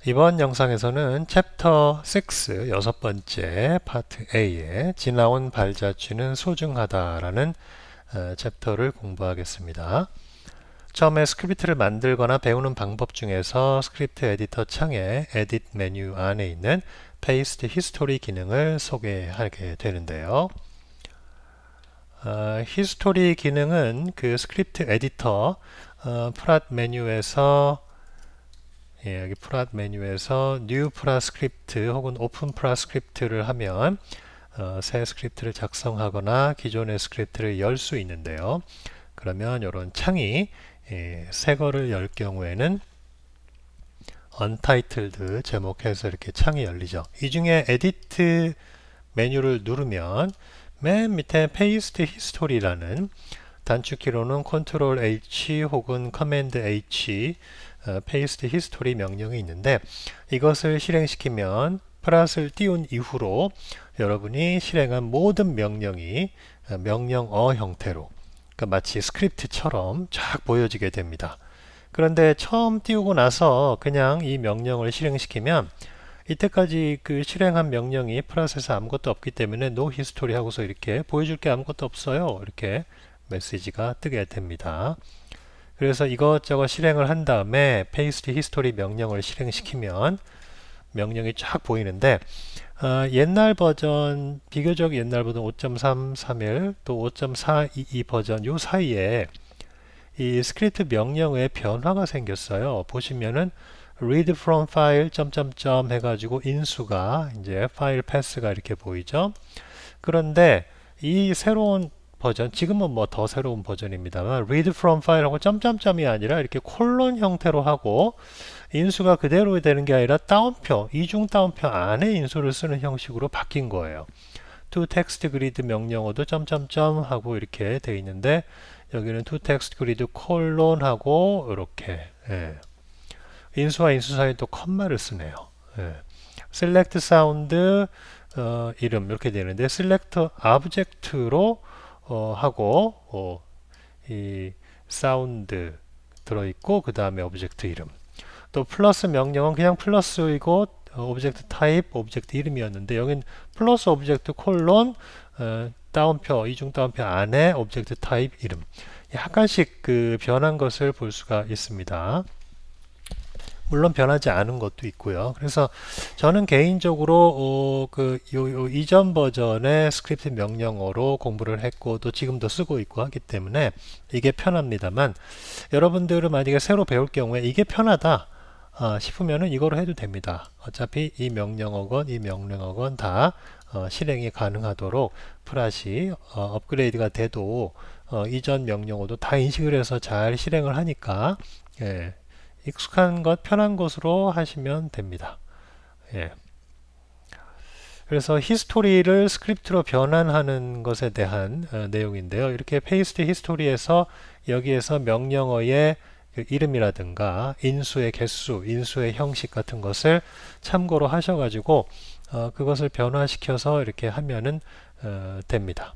이번 영상에서는 챕터 6 여섯 번째 파트 A에 지나온 발자취는 소중하다라는 챕터를 공부하겠습니다. 처음에 스크립트를 만들거나 배우는 방법 중에서 스크립트 에디터 창의 에딧 메뉴 안에 있는 페이스트 히스토리 기능을 소개하게 되는데요. 히스토리 기능은 그 스크립트 에디터 프랏 메뉴에서 여기 프랏 메뉴에서 New 프라 스크립트 혹은 오픈 프라 스크립트를 하면 새 스크립트를 작성하거나 기존의 스크립트를 열 수 있는데요. 그러면 이런 창이 새 거를 열 경우에는 Untitled 제목해서 이렇게 창이 열리죠. 이 중에 에디트 메뉴를 누르면 맨 밑에 Paste History라는 단축키로는 Ctrl H 혹은 Command H Paste History 명령이 있는데 이것을 실행시키면 플랫을 띄운 이후로 여러분이 실행한 모든 명령이 명령어 형태로 그러니까 마치 스크립트처럼 쫙 보여지게 됩니다. 그런데 처음 띄우고 나서 그냥 이 명령을 실행시키면 이때까지 그 실행한 명령이 플랫에서 아무것도 없기 때문에 no history 하고서 이렇게 보여줄 게 아무것도 없어요. 이렇게 메시지가 뜨게 됩니다. 그래서 이것저것 실행을 한 다음에 paste history 명령을 실행시키면 명령이 쫙 보이는데 옛날 버전, 비교적 옛날 버전 5.331 또 5.422 버전 요 사이에 이 스크립트 명령에 변화가 생겼어요. 보시면은 read from file 점점점 해가지고 인수가 이제 파일 패스가 이렇게 보이죠. 그런데 이 새로운 버전, 지금은 뭐 더 새로운 버전입니다만 read from file하고 점점점이 아니라 이렇게 콜론 형태로 하고 인수가 그대로 되는 게 아니라 따옴표, 이중 따옴표 안에 인수를 쓰는 형식으로 바뀐 거예요. to text grid 명령어도 점점점 하고 이렇게 돼 있는데 여기는 to text grid 콜론 하고 이렇게 인수와 인수 사이에 또 컴마를 쓰네요. select sound 이름 이렇게 되는데 select object로 하고 이 사운드 들어있고 그 다음에 오브젝트 이름 또 플러스 명령은 그냥 플러스이고 오브젝트 타입 오브젝트 이름이었는데 여긴 플러스 오브젝트 콜론 따옴표 이중 따옴표 안에 오브젝트 타입 이름 약간씩 그 변한 것을 볼 수가 있습니다. 물론 변하지 않은 것도 있고요. 그래서 저는 개인적으로 요 이전 버전의 스크립트 명령어로 공부를 했고 또 지금도 쓰고 있고 하기 때문에 이게 편합니다만 여러분들은 만약에 새로 배울 경우에 이게 편하다 싶으면은 이거로 해도 됩니다. 어차피 이 명령어건 이 명령어건 다 실행이 가능하도록 프라시 업그레이드가 돼도 이전 명령어도 다 인식을 해서 잘 실행을 하니까 익숙한 것, 편한 것으로 하시면 됩니다. 그래서 히스토리를 스크립트로 변환하는 것에 대한 내용인데요. 이렇게 페이스트 히스토리에서 여기에서 명령어의 그 이름이라든가 인수의 개수, 인수의 형식 같은 것을 참고로 하셔가지고 그것을 변화시켜서 이렇게 하면은 됩니다.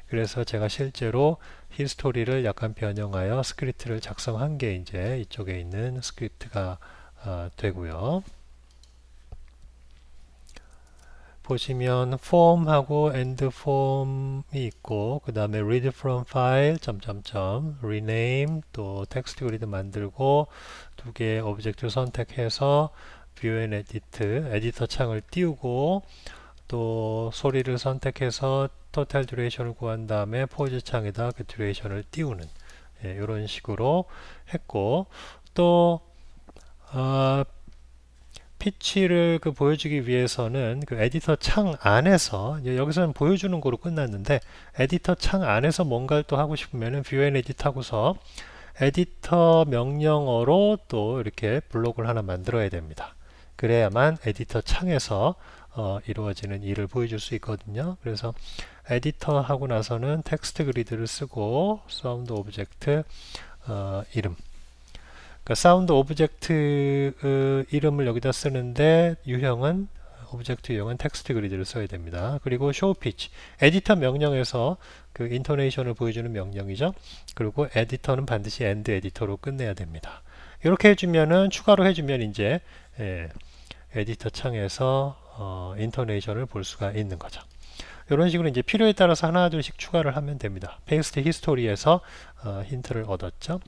그래서 제가 실제로 히스토리를 약간 변형하여 스크립트를 작성한 게 이제 이쪽에 있는 스크립트가 되고요. 보시면 form하고 end form이 있고 그 다음에 read from file 점점점 rename 또 텍스트 그리드 만들고 두 개의 오브젝트 선택해서 view and edit 에디터 창을 띄우고 또 소리를 선택해서 토탈 듀레이션을 구한 다음에 포즈 창에다 그 듀레이션을 띄우는 이런 식으로 했고 또 피치를 보여주기 위해서는 그 에디터 창 안에서 여기서는 보여주는 거로 끝났는데 에디터 창 안에서 뭔가를 또 하고 싶으면은 뷰 앤 에디트 하고서 에디터 명령어로 또 이렇게 블록을 하나 만들어야 됩니다. 그래야만 에디터 창에서 이루어지는 일을 보여줄 수 있거든요. 그래서 에디터 하고 나서는 텍스트 그리드를 쓰고 사운드 오브젝트 이름 그러니까 사운드 오브젝트 이름을 여기다 쓰는데 유형은 오브젝트 유형은 텍스트 그리드를 써야 됩니다. 그리고 show pitch 에디터 명령에서 그 인토네이션을 보여주는 명령이죠. 그리고 에디터는 반드시 end 에디터로 끝내야 됩니다. 이렇게 해주면은 추가로 해주면 이제 예, 에디터 창에서 인토네이션을 볼 수가 있는 거죠. 이런 식으로 이제 필요에 따라서 하나 둘씩 추가를 하면 됩니다. 페이스트 히스토리에서 힌트를 얻었죠.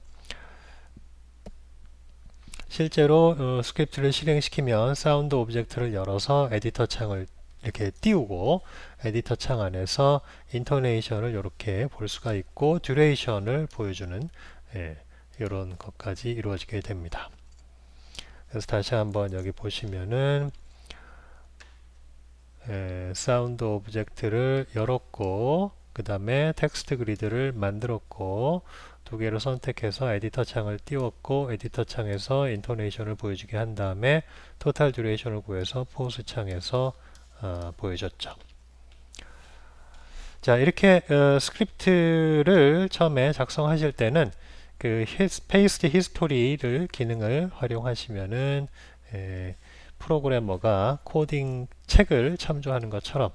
실제로 스크립트를 실행시키면 사운드 오브젝트를 열어서 에디터 창을 이렇게 띄우고 에디터 창 안에서 인토네이션을 이렇게 볼 수가 있고 듀레이션을 보여주는 이런 것까지 이루어지게 됩니다. 그래서 다시 한번 여기 보시면은 사운드 오브젝트를 열었고 그 다음에 텍스트 그리드를 만들었고 두 개를 선택해서 에디터 창을 띄웠고 에디터 창에서 인토네이션을 보여주게 한 다음에 토탈 듀레이션을 구해서 포즈 창에서 보여줬죠. 자, 이렇게 스크립트를 처음에 작성하실 때는 그 페이스트 히스토리를 기능을 활용하시면은 프로그래머가 코딩 책을 참조하는 것처럼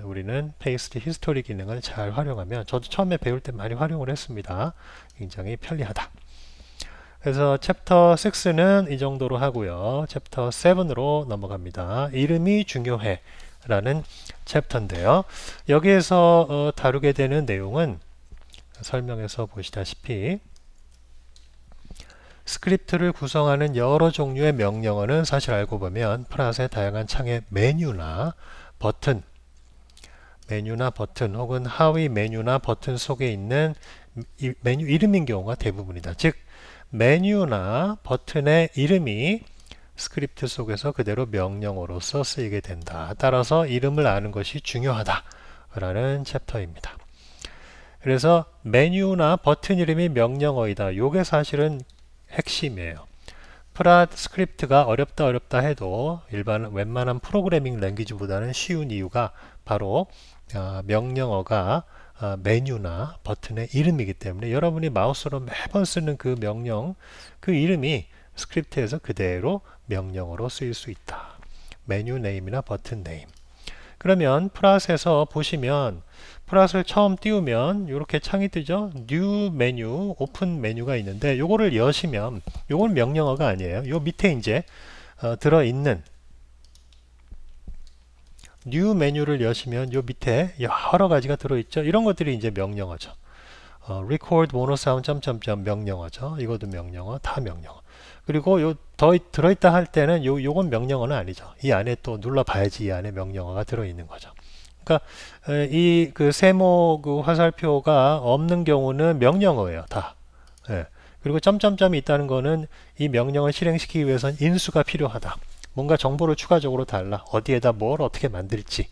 우리는 페이스트 히스토리 기능을 잘 활용하면, 저도 처음에 배울 때 많이 활용을 했습니다. 굉장히 편리하다. 그래서 챕터 6는 이 정도로 하고요. 챕터 7으로 넘어갑니다. 이름이 중요해 라는 챕터인데요. 여기에서 다루게 되는 내용은 설명에서 보시다시피 스크립트를 구성하는 여러 종류의 명령어는 사실 알고 보면 프라스의 다양한 창의 메뉴나 버튼 혹은 하위 메뉴나 버튼 속에 있는 메뉴 이름인 경우가 대부분이다. 즉 메뉴나 버튼의 이름이 스크립트 속에서 그대로 명령어로서 쓰이게 된다. 따라서 이름을 아는 것이 중요하다 라는 챕터입니다. 그래서 메뉴나 버튼 이름이 명령어이다. 요게 사실은 핵심이에요. 프랏 스크립트가 어렵다 해도 웬만한 프로그래밍 랭귀지보다는 쉬운 이유가 바로 명령어가 메뉴나 버튼의 이름이기 때문에 여러분이 마우스로 매번 쓰는 그 명령, 그 이름이 스크립트에서 그대로 명령어로 쓰일 수 있다. 메뉴 네임이나 버튼 네임. 그러면 프랏에서 보시면 프랏을 처음 띄우면 이렇게 창이 뜨죠. 뉴 메뉴, 오픈 메뉴가 있는데 요거를 여시면 요건 명령어가 아니에요. 요 밑에 이제 들어있는 뉴 메뉴를 여시면 요 밑에 여러 가지가 들어있죠. 이런 것들이 이제 명령어죠. record mono sound 점점점 명령어죠. 이것도 명령어, 다 명령어. 그리고 요 더 들어있다 할 때는 요건 명령어는 아니죠. 이 안에 또 눌러봐야지 이 안에 명령어가 들어있는 거죠. 그러니까 이 그 세모 그 화살표가 없는 경우는 명령어예요, 다. 예. 그리고 점점점이 있다는 거는 이 명령을 실행시키기 위해서는 인수가 필요하다. 뭔가 정보를 추가적으로 달라. 어디에다 뭘 어떻게 만들지.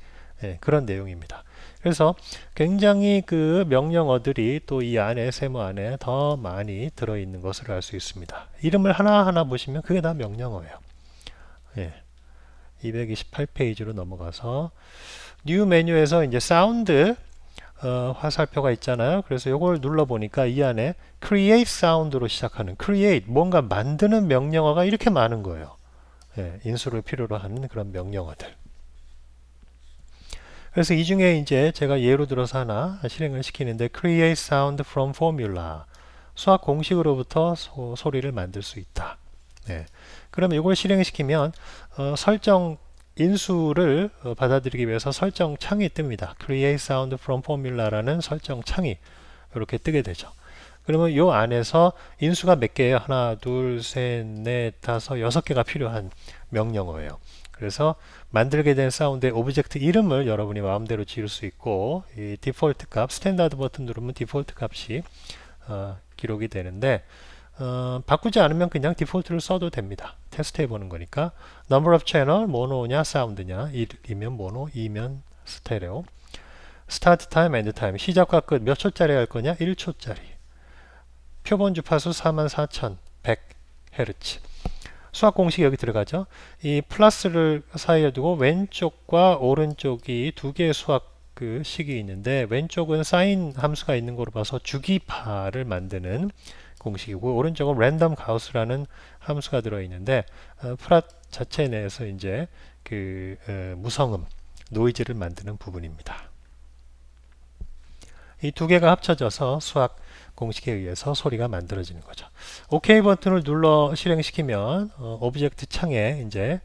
그런 내용입니다. 그래서 굉장히 그 명령어들이 또 이 안에 세모 안에 더 많이 들어있는 것을 알 수 있습니다. 이름을 하나하나 보시면 그게 다 명령어예요. 228페이지로 넘어가서 뉴 메뉴에서 이제 사운드 화살표가 있잖아요. 그래서 이걸 눌러 보니까 이 안에 create sound로 시작하는 create 뭔가 만드는 명령어가 이렇게 많은 거예요. 인수를 필요로 하는 그런 명령어들. 그래서 이 중에 이제 제가 예로 들어서 하나 실행을 시키는데 create sound from formula 수학 공식으로부터 소리를 만들 수 있다. 그러면 이걸 실행시키면 설정 인수를 받아들이기 위해서 설정 창이 뜹니다. create sound from formula라는 설정 창이 이렇게 뜨게 되죠. 그러면 이 안에서 인수가 몇 개예요? 하나, 둘, 셋, 넷, 다섯, 여섯 개가 필요한 명령어예요. 그래서 만들게 된 사운드의 오브젝트 이름을 여러분이 마음대로 지을 수 있고 이 디폴트 값, 스탠다드 버튼 누르면 디폴트 값이 기록이 되는데 바꾸지 않으면 그냥 디폴트를 써도 됩니다. 테스트 해보는 거니까 number of channel, 모노냐 사운드냐 1이면 모노, 2면 스테레오 start time, end time 시작과 끝 몇 초짜리 할 거냐? 1초짜리 표본 주파수 44,100Hz 수학 공식이 여기 들어가죠. 이 플러스를 사이에 두고 왼쪽과 오른쪽이 두 개의 수학 그 식이 있는데 왼쪽은 사인 함수가 있는 거로 봐서 주기파를 만드는 공식이고 오른쪽은 랜덤 가우스라는 함수가 들어 있는데 프랏 자체 내에서 이제 그 무성음 노이즈를 만드는 부분입니다. 이 두 개가 합쳐져서 수학 공식에 의해서 소리가 만들어지는 거죠. OK 버튼을 눌러 실행시키면 오브젝트 창에 이제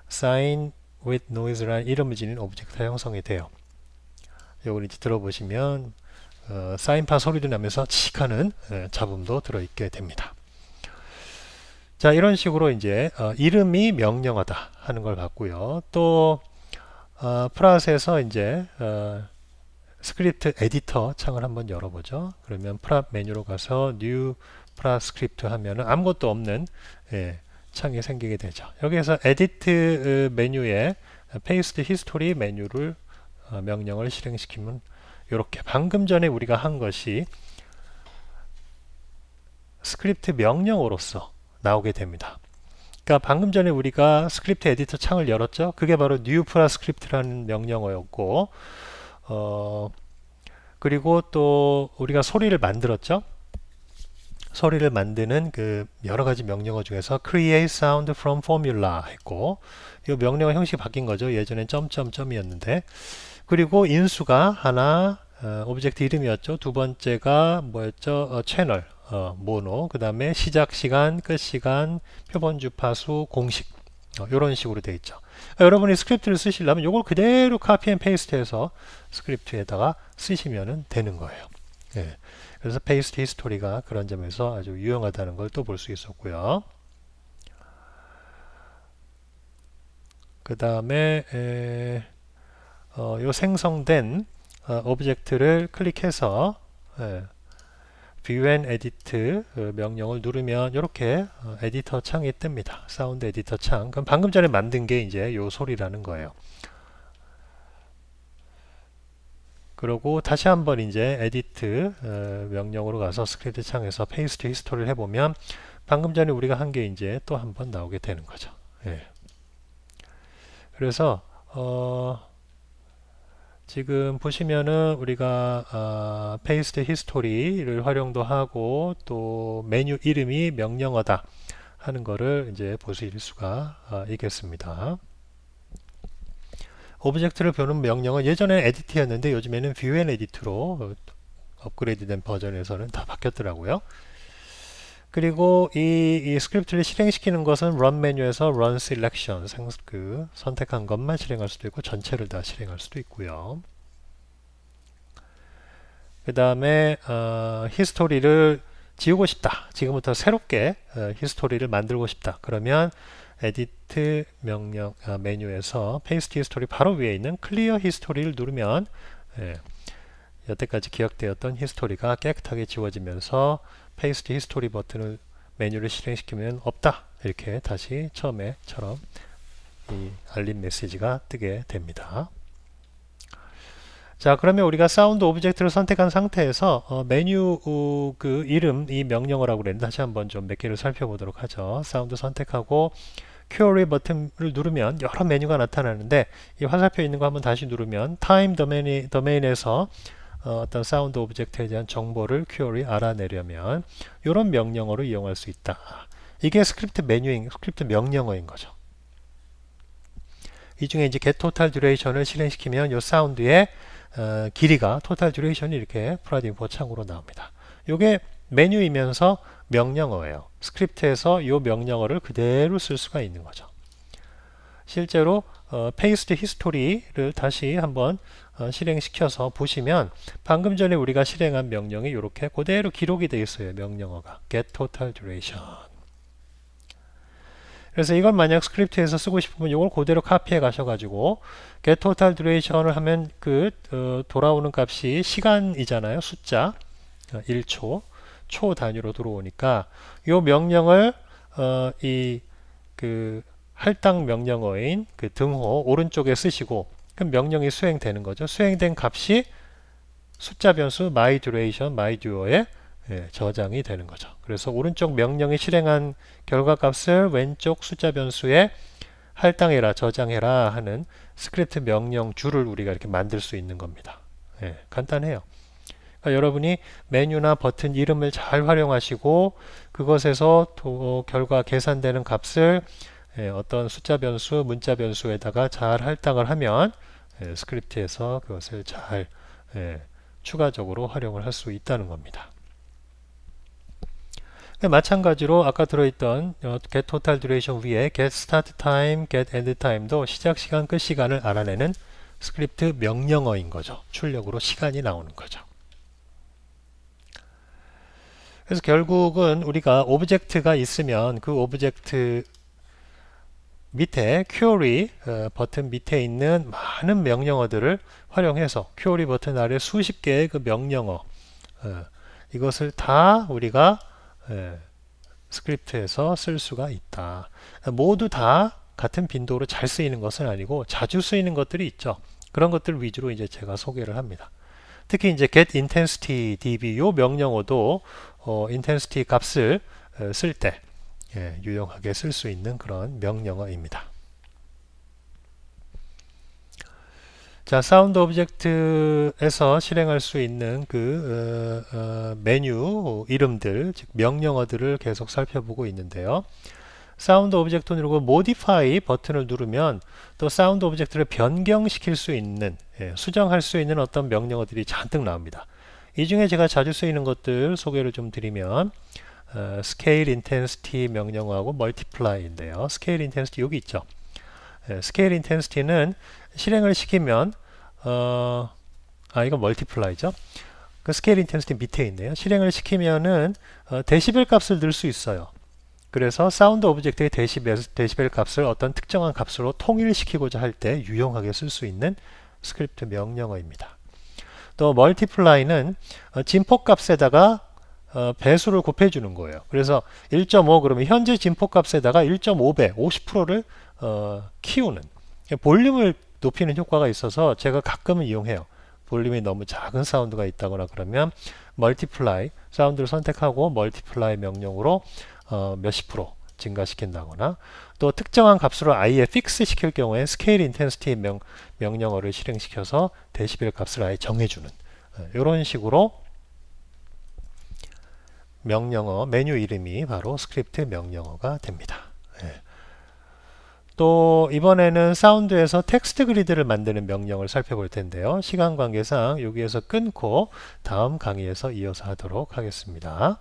sign with noise라는 이름을 지닌 오브젝트가 형성이 돼요. 요걸 이제 들어보시면 사인파 소리도 나면서 칙하는 잡음도 들어있게 됩니다. 자, 이런 식으로 이제 이름이 명령어다 하는 걸 봤고요. 또 프라스에서 이제 스크립트 에디터 창을 한번 열어보죠. 그러면 프랍 메뉴로 가서 뉴 프랍 스크립트 하면은 아무것도 없는 창이 생기게 되죠. 여기에서 에디트 메뉴에 페이스트 히스토리 메뉴를 명령을 실행시키면 이렇게 방금 전에 우리가 한 것이 스크립트 명령어로서 나오게 됩니다. 그러니까 방금 전에 우리가 스크립트 에디터 창을 열었죠. 그게 바로 new 프라 스크립트라는 명령어였고 그리고 또 우리가 소리를 만들었죠. 소리를 만드는 그 여러 가지 명령어 중에서 create sound from formula 했고 이 명령어 형식이 바뀐 거죠. 예전엔 점점점이었는데 그리고 인수가 하나 오브젝트 이름이었죠. 두 번째가 뭐였죠? 채널 모노 그 다음에 시작 시간, 끝 시간, 표본 주파수, 공식 이런 식으로 되어 있죠. 여러분이 스크립트를 쓰시려면 이걸 그대로 카피 앤 페이스트해서 스크립트에다가 쓰시면 되는 거예요. 예. 그래서 페이스트 히스토리가 그런 점에서 아주 유용하다는 걸 또 볼 수 있었고요. 그 다음에 요 생성된 오브젝트를 클릭해서 View and Edit 명령을 누르면 이렇게 에디터 창이 뜹니다. 사운드 에디터 창. 그럼 방금 전에 만든 게 이제 요 소리라는 거예요. 그리고 다시 한번 이제 에디트 명령으로 가서 스크립트 창에서 페이스트 히스토리를 해보면 방금 전에 우리가 한 게 이제 또 한번 나오게 되는 거죠. 예. 그래서 지금 보시면은 우리가 페이스트 히스토리를 활용도 하고 또 메뉴 이름이 명령어다 하는 거를 이제 보실 수가 있겠습니다. 오브젝트를 보는 명령은 예전에 에디트였는데 요즘에는 뷰 앤 에디트로 업그레이드된 버전에서는 다 바뀌었더라고요. 그리고 이 스크립트를 실행시키는 것은 run 메뉴에서 run selection 선택한 것만 실행할 수도 있고 전체를 다 실행할 수도 있고요. 그 다음에 히스토리를 지우고 싶다. 지금부터 새롭게 히스토리를 만들고 싶다. 그러면 에디트 명령 메뉴에서 페이스트 히스토리 바로 위에 있는 클리어 히스토리를 누르면 여태까지 기억되었던 히스토리가 깨끗하게 지워지면서 페이스트 히스토리 버튼을 메뉴를 실행시키면 없다. 이렇게 다시 처음에처럼 이 알림 메시지가 뜨게 됩니다. 자, 그러면 우리가 사운드 오브젝트를 선택한 상태에서 메뉴 그 이름 이 명령어라고 그랬는데 다시 한번 좀 몇 개를 살펴보도록 하죠. 사운드 선택하고 큐어리 버튼을 누르면 여러 메뉴가 나타나는데 이 화살표 있는 거 한번 다시 누르면 타임 도메인에서 어떤 사운드 오브젝트에 대한 정보를 큐어리 알아내려면 이런 명령어를 이용할 수 있다. 이게 스크립트 명령어인 거죠. 이 중에 이제 get total duration을 실행시키면 이 사운드의 길이가 total duration이 이렇게 프라딩포 창으로 나옵니다. 이게 메뉴이면서 명령어예요. 스크립트에서 이 명령어를 그대로 쓸 수가 있는 거죠. 실제로 페이스트 히스토리를 다시 한번 실행시켜서 보시면 방금 전에 우리가 실행한 명령이 이렇게 그대로 기록이 되어 있어요. 명령어가 get total duration. 그래서 이걸 만약 스크립트에서 쓰고 싶으면 이걸 그대로 카피해 가셔가지고 get total duration을 하면 그 돌아오는 값이 시간이잖아요. 숫자 1초 초 단위로 들어오니까 이 명령을 이 그 할당 명령어인 그 등호 오른쪽에 쓰시고 그럼 명령이 수행되는 거죠. 수행된 값이 숫자 변수 my duration, my duo에 저장이 되는 거죠. 그래서 오른쪽 명령이 실행한 결과값을 왼쪽 숫자 변수에 할당해라, 저장해라 하는 스크립트 명령 줄을 우리가 이렇게 만들 수 있는 겁니다. 간단해요. 그러니까 여러분이 메뉴나 버튼 이름을 잘 활용하시고 그것에서 결과 계산되는 값을 어떤 숫자 변수, 문자 변수에다가 잘 할당을 하면 스크립트에서 그것을 잘 추가적으로 활용을 할 수 있다는 겁니다. 마찬가지로 아까 들어있던 get total duration 위에 get start time, get end time도 시작 시간, 끝 시간을 알아내는 스크립트 명령어인 거죠. 출력으로 시간이 나오는 거죠. 그래서 결국은 우리가 오브젝트가 있으면 그 오브젝트 밑에 query 버튼 밑에 있는 많은 명령어들을 활용해서 query 버튼 아래 수십 개의 그 명령어 이것을 다 우리가 스크립트에서 쓸 수가 있다. 모두 다 같은 빈도로 잘 쓰이는 것은 아니고 자주 쓰이는 것들이 있죠. 그런 것들 위주로 이제 제가 소개를 합니다. 특히 이제 get intensity db 요 명령어도 intensity 값을 쓸 때 유용하게 쓸 수 있는 그런 명령어입니다. 자, 사운드 오브젝트에서 실행할 수 있는 그 메뉴 이름들, 즉 명령어들을 계속 살펴보고 있는데요. 사운드 오브젝트 누르고 modify 버튼을 누르면 또 사운드 오브젝트를 변경시킬 수 있는, 수정할 수 있는 어떤 명령어들이 잔뜩 나옵니다. 이 중에 제가 자주 쓰이는 것들 소개를 좀 드리면 scale intensity 명령어하고 multiply인데요. scale intensity 여기 있죠. scale intensity는 실행을 시키면 이건 multiply죠. 그 scale intensity 밑에 있네요. 실행을 시키면은 데시벨 값을 넣을 수 있어요. 그래서 사운드 오브젝트의 데시벨 값을 어떤 특정한 값으로 통일시키고자 할 때 유용하게 쓸 수 있는 스크립트 명령어입니다. 또 multiply는 진폭 값에다가 배수를 곱해주는 거예요. 그래서 1.5 그러면 현재 진폭 값에다가 1.5배 50%를 키우는 볼륨을 높이는 효과가 있어서 제가 가끔은 이용해요. 볼륨이 너무 작은 사운드가 있다거나 그러면 multiply 사운드를 선택하고 multiply 명령으로 몇십 프로 증가시킨다거나 또 특정한 값으로 아예 픽스 시킬 경우에 scale intensity 명령어를 실행시켜서 데시벨 값을 아예 정해주는 이런 식으로 명령어 메뉴 이름이 바로 스크립트 명령어가 됩니다. 또 이번에는 사운드에서 텍스트 그리드를 만드는 명령을 살펴볼 텐데요. 시간 관계상 여기에서 끊고 다음 강의에서 이어서 하도록 하겠습니다.